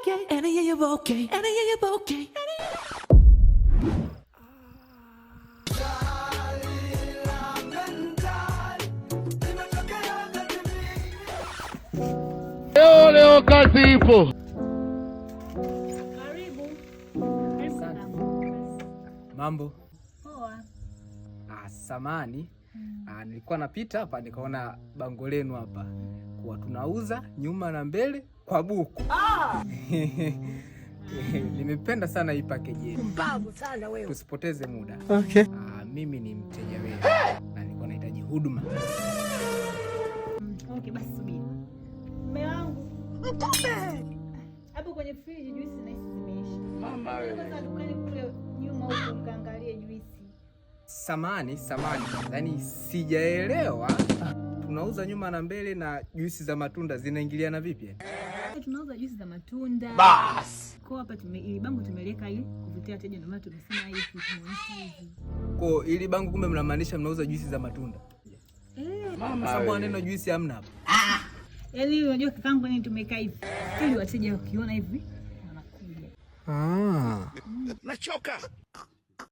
okay, and you're okay, and you're okay. Leo kazi ipo. Karibu. Mambo? Poa. Samani. Nilikuwa napita hapa nikaona bango lenu hapa kwa tunauza nyuma na mbele kwa buku. Nimependa sana hii package yenu. Mbavu sana wewe. Tusipoteze muda. Okay. Mimi ni mteja wenu na nilikuwa nahitaji huduma. Okay, basi subiri. Mume wangu. Mtume. Hapo kwenye friji juisi na hizi zimeisha. Mama wewe. Kwanza dukani kule nyuma huko mkaangalie juisi. Samani. Yaani sijaelewa. Tunauza nyuma na mbele na juisi za matunda zinaingiliana vipi? Tunauza juisi za matunda. Bas. Kwa hapa ili bango tumeliweka ili kuvutia wateja, ndio maana tumesema hivi tunaonyesha hivi. Kwa ili bango kumbe mnamaanisha mnauza juisi za matunda. Mama Sababu neno juisi hamna hapa. Yaani unajua kakangu ni tumeka hivi. Ili wateja wakiona hivi wanakuja. Nachoka.